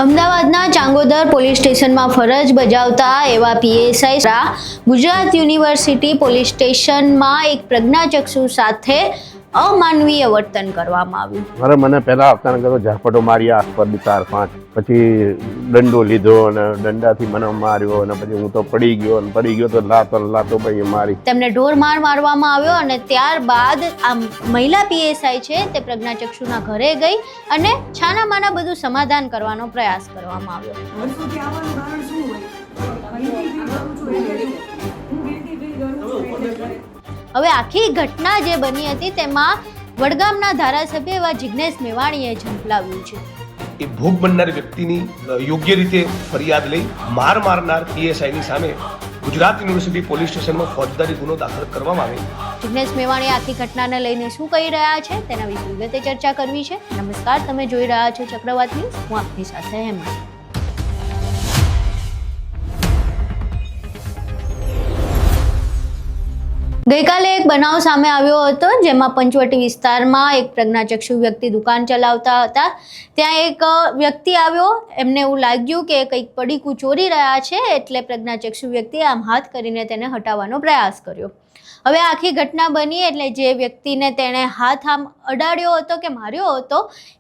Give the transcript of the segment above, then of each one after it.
અમદાવાદના ચાંગોદર પોલીસ સ્ટેશનમાં ફરજ બજાવતા એવા પીએસઆઈ ગુજરાત યુનિવર્સિટી પોલીસ સ્ટેશનમાં એક પ્રજ્ઞાચક્ષુ સાથે અમાનવીય વર્તન કરવામાં આવ્યું. અરે મને પહેલા આવતાને કહ્યું ઝાપટો માર્યા આસપાસ 4-5, પછી દંડો લીધો અને દંડાથી મને માર્યો અને પછી હું તો પડી ગયો તો લાતો ભાઈ મારી. તેમને ઢોર મારવામાં આવ્યો અને ત્યારબાદ આ મહિલા પીએસઆઈ છે તે પ્રજ્ઞાચક્ષુના ઘરે ગઈ અને છાનામાના બધું સમાધાન કરવાનો પ્રયાસ કરવામાં આવ્યો. હવે આખી ઘટના જે બની હતી તેમાં વડગામના ધારાસભ્ય એવા જિગ્નેશ મેવાણીએ ઝંપલાવ્યું છે. એ ભોગ બનનાર વ્યક્તિની યોગ્ય રીતે ફરિયાદ લઈ મારનાર પીએસઆઈની સામે ગુજરાત યુનિવર્સિટી પોલીસ સ્ટેશનમાં ફોજદારી ગુનો દાખલ કરવામાં આવે. જિગ્નેશ મેવાણીએ આખી ઘટનાને લઈને શું કહી રહ્યા છે તેના વિશે વિગતે ચર્ચા કરવી છે. નમસ્કાર, તમે જોઈ રહ્યા છો ચક્રવાત ન્યૂઝ. હું આપની સાથે હેમંત. ગઈકાલે એક બનાવ સામે આવ્યો હતો જેમાં પંચવટી વિસ્તારમાં એક પ્રજ્ઞાચક્ષુ વ્યક્તિ દુકાન ચલાવતા હતા. ત્યાં એક વ્યક્તિ આવ્યો, એમને એવું લાગ્યું કે કંઈક પડીકું ચોરી રહ્યા છે એટલે પ્રજ્ઞાચક્ષુ વ્યક્તિએ આમ હાથ કરીને તેને હટાવવાનો પ્રયાસ કર્યો. હવે આખી ઘટના બની એટલે જે વ્યક્તિને તેણે હાથ આમ અડાડ્યો હતો કે માર્યો હતો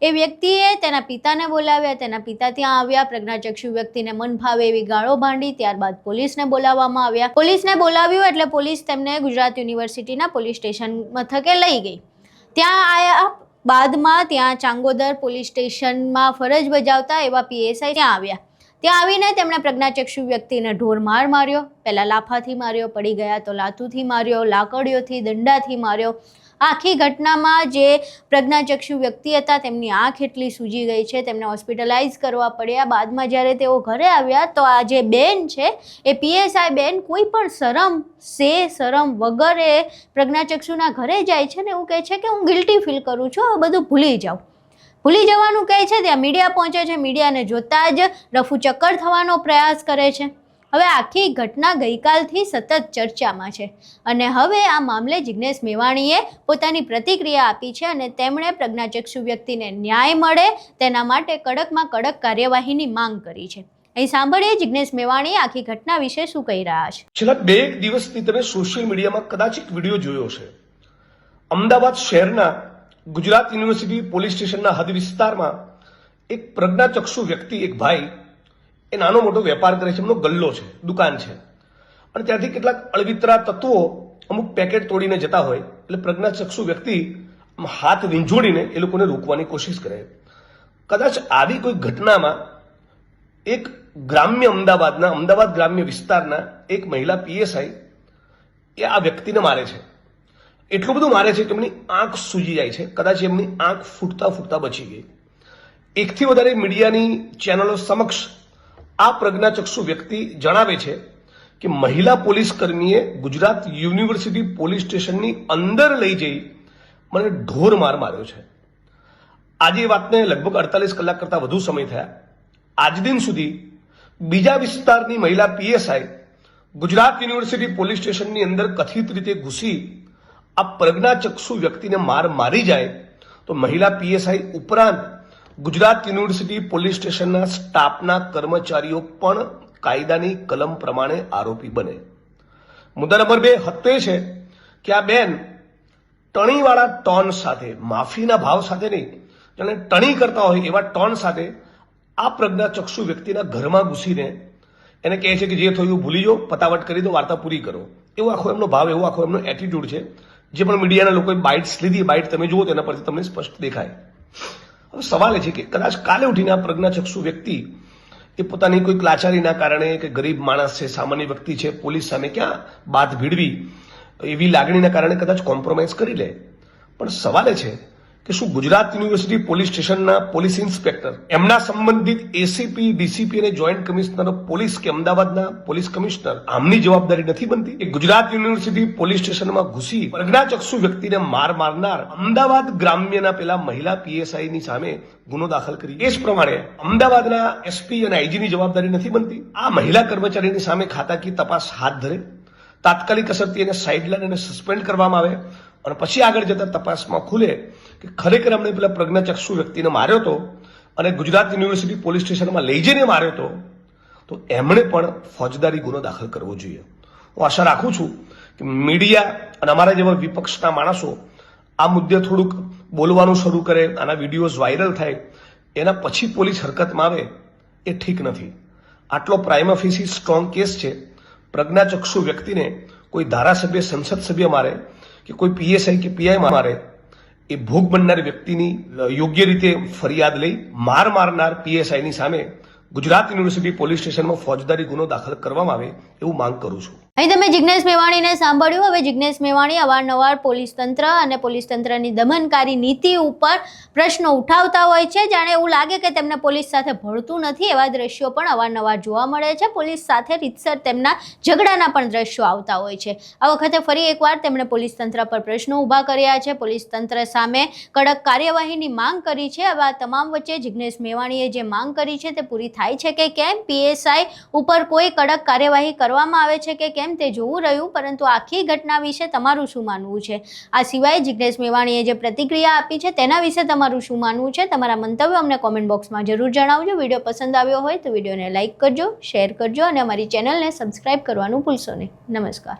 એ વ્યક્તિએ તેના પિતાને બોલાવ્યા. તેના પિતા ત્યાં આવ્યા. પ્રજ્ઞાચક્ષુ વ્યક્તિને મન ભાવે એવી ગાળો ભાંડી. ત્યારબાદ પોલીસને બોલાવવામાં આવ્યા. પોલીસને બોલાવ્યું એટલે પોલીસ તેમને ગુજરાત યુનિવર્સિટીના પોલીસ સ્ટેશન મથકે લઈ ગઈ. ત્યાં આવ્યા બાદમાં ત્યાં ચાંગોદર પોલીસ સ્ટેશનમાં ફરજ બજાવતા એવા પીએસઆઈ ત્યાં આવ્યા. ત્યાં આવીને તેમણે પ્રજ્ઞાચક્ષુ વ્યક્તિને ઢોર માર્યો. પહેલા લાફાથી માર્યો, પડી ગયા તો લાતુથી માર્યો, લાકડીઓથી, દંડાથી માર્યો. આખી ઘટનામાં જે પ્રજ્ઞાચક્ષુ વ્યક્તિ હતા તેમની આંખ એટલી સૂજી ગઈ છે, તેમને હોસ્પિટલાઇઝ કરવા પડ્યા. બાદમાં જ્યારે તેઓ ઘરે આવ્યા તો આ જે બેન છે એ પીએસઆઈ બેન કોઈ પણ શરમ વગર એ પ્રજ્ઞાચક્ષુના ઘરે જાય છે ને એવું કહે છે કે હું ગિલ્ટી ફીલ કરું છું, આ બધું ભૂલી જવાનું કહે છે. ત્યાં મીડિયા પહોંચે છે. મીડિયાને જોતા જ રફુચક્કર થવાનો પ્રયાસ કરે છે. હવે આખી ઘટના ગઈકાલથી સતત ચર્ચામાં છે અને હવે આ મામલે જિગ્નેશ મેવાણીએ પોતાની પ્રતિક્રિયા આપી છે અને તેમણે પ્રજ્ઞાચક્ષુ વ્યક્તિને ન્યાય મળે તેના માટે કડકમાં કડક કાર્યવાહીની માંગ કરી છે. અહીં સાંભળીએ જિગ્નેશ મેવાણી આખી ઘટના વિશે શું કહી રહ્યા છે. છેલ્લા 2 દિવસથી તમે સોશિયલ મીડિયામાં કદાચ એક વિડીયો જોયો છે. અમદાવાદ શહેરના ગુજરાત યુનિવર્સિટી પોલીસ સ્ટેશનના હદ વિસ્તારમાં એક પ્રજ્ઞાચક્ષુ વ્યક્તિ, એક ભાઈ, એ નાનો મોટો વેપાર કરે છે. એમનો ગલ્લો છે, દુકાન છે અને ત્યાંથી કેટલાક અળવિતરા તત્વો અમુક પેકેટ તોડીને જતા હોય એટલે પ્રજ્ઞાચક્ષુ વ્યક્તિ હાથ વીંઝોડીને એ લોકોને રોકવાની કોશિશ કરે. કદાચ આવી કોઈ ઘટનામાં એક અમદાવાદ ગ્રામ્ય વિસ્તારના એક મહિલા પીએસઆઈ એ આ વ્યક્તિને મારે છે. એટલું બધું મારે છે કે એમની આંખ સૂજી જાય છે. કદાચ એમની આંખ ફૂટતા બચી ગઈ. એકથી વધારે મીડિયાની ચેનલો સમક્ષ આ પ્રજ્ઞાચક્ષુ વ્યક્તિ જણાવે છે કે મહિલા પોલીસ કર્મીએ ગુજરાત યુનિવર્સિટી પોલીસ સ્ટેશનની અંદર લઈ જઈ મને ઢોર માર્યો છે. આજે એ વાતને લગભગ 48 કલાક કરતા વધુ સમય થયા. આજ દિન સુધી બીજા વિસ્તારની મહિલા પીએસઆઈ ગુજરાત યુનિવર્સિટી પોલીસ સ્ટેશનની અંદર કથિત રીતે ઘૂસી આ પ્રજ્ઞાચક્ષુ વ્યક્તિને મારી જાય તો મહિલા પીએસઆઈ ઉપરાંત ગુજરાત યુનિવર્સિટી પોલીસ સ્ટેશનના સ્ટાફના કર્મચારીઓ પણ કાયદાની કલમ પ્રમાણે આરોપી બને. મુદ્દા નંબર 2 હત્તો એ છે કે આ બેન ટણીવાળા ટોન સાથે, માફીના ભાવ સાથે નહીં, જેને ટણી કરતા હોય એવા ટોન સાથે આ પ્રજ્ઞાચક્ષુ વ્યક્તિના ઘરમાં ઘૂસીને એને કહે છે કે જે થયું ભૂલી જાઓ, પતાવટ કરી દો, વાર્તા પૂરી કરો. એવો આખો એમનો ભાવ, એવો આખો એમનો એટીટ્યુડ છે. જે પણ મીડિયાના લોકોએ બાઇટ્સ લીધી, બાઇટ તમે જુઓ તેના પરથી તમને સ્પષ્ટ દેખાય. હવે સવાલ એ છે કે કદાચ કાલે ઉઠીને આ પ્રજ્ઞાચક્ષુ વ્યક્તિ એ પોતાની કોઈ લાચારીના કારણે કે ગરીબ માણસ છે, સામાન્ય વ્યક્તિ છે, પોલીસ સામે ક્યાં બાત ભીડવી એવી લાગણીના કારણે કદાચ કોમ્પ્રોમાઇઝ કરી લે. પણ સવાલ એ છે કે શું ગુજરાત યુનિવર્સિટી પોલીસ સ્ટેશનના પોલીસ ઇન્સ્પેક્ટર, એમના સંબંધિત એસીપી, ડીસીપી અને જોઈન્ટ કમિશનર પોલીસ કે અમદાવાદના પોલીસ કમિશનર આમની જવાબદારી નથી બનતી? કે ગુજરાત યુનિવર્સિટી પોલીસ સ્ટેશનમાં ઘૂસી પ્રજ્ઞાચક્ષુ વ્યક્તિને મારનાર અમદાવાદ ગ્રામ્યના પેલા મહિલા પીએસઆઈ ની સામે ગુનો દાખલ કરી એ જ પ્રમાણે અમદાવાદના એસપી અને આઈજીની જવાબદારી નથી બનતી? આ મહિલા કર્મચારીની સામે ખાતાકીય તપાસ હાથ ધરે, તાત્કાલિક અસરથી એને સાઇડલાઇન અને સસ્પેન્ડ કરવામાં આવે અને પછી આગળ જતા તપાસમાં ખુલે કે ખરેખર અમને પેલા પ્રજ્ઞાચક્ષુ વ્યક્તિને માર્યો હતો અને ગુજરાત યુનિવર્સિટી પોલીસ સ્ટેશનમાં લઈ જઈને માર્યો હતો, તો એમણે પણ ફોજદારી ગુનો દાખલ કરવો જોઈએ. હું આશા રાખું છું કે મીડિયા અને અમારા જેવા વિપક્ષના માણસો આ મુદ્દે થોડુંક બોલવાનું શરૂ કરે, આના વિડીયોઝ વાયરલ થાય, એના પછી પોલીસ હરકતમાં આવે એ ઠીક નથી. આટલો પ્રાઇમા ફેસી સ્ટ્રોંગ કેસ છે. પ્રજ્ઞાચક્ષુ વ્યક્તિને કોઈ ધારાસભ્ય, સંસદ સભ્ય મારે કે કોઈ પીએસઆઈ કે પીઆઈ મારે, એ ભોગ બનનાર વ્યક્તિની યોગ્ય રીતે ફરિયાદ લઈ મારનાર પીએસઆઈની સામે ગુજરાત યુનિવર્સિટી પોલીસ સ્ટેશનમાં ફોજદારી ગુનો દાખલ કરવામાં આવે એવું માંગ કરું છું. અહીં તમે જિજ્ઞેશ મેવાણીને સાંભળ્યું. હવે જિજ્ઞેશ મેવાણી અવારનવાર પોલીસ તંત્ર અને પોલીસ તંત્રની દમનકારી નીતિ ઉપર પ્રશ્નો ઉઠાવતા હોય છે. જાણે એવું લાગે કે તેમને પોલીસ સાથે ભળતું નથી. એવા દ્રશ્યો પણ અવારનવાર જોવા મળે છે. પોલીસ સાથે રીતસર તેમના ઝઘડાના પણ દ્રશ્યો આવતા હોય છે. આ વખતે ફરી એકવાર તેમણે પોલીસ તંત્ર પર પ્રશ્નો ઊભા કર્યા છે. પોલીસ તંત્ર સામે કડક કાર્યવાહીની માંગ કરી છે. હવે આ તમામ વચ્ચે જિજ્ઞેશ મેવાણીએ જે માંગ કરી છે તે પૂરી થાય છે કે કેમ, પીએસઆઈ ઉપર કોઈ કડક કાર્યવાહી કરવામાં આવે છે કે કેમ, તે જોવું રહ્યું. પરંતુ આખી ઘટના વિશે તમારું શું માનવું છે? આ સિવાય જિજ્ઞેશ મેવાણીએ જે પ્રતિક્રિયા આપી છે તેના વિશે તમારું શું માનવું છે? તમારા મંતવ્યો અમને કોમેન્ટ બોક્સમાં જરૂર જણાવજો. વિડીયો પસંદ આવ્યો હોય તો વિડીયોને લાઇક કરજો, શેર કરજો અને અમારી ચેનલને સબસ્ક્રાઇબ કરવાનું ભૂલશો નહીં. નમસ્કાર.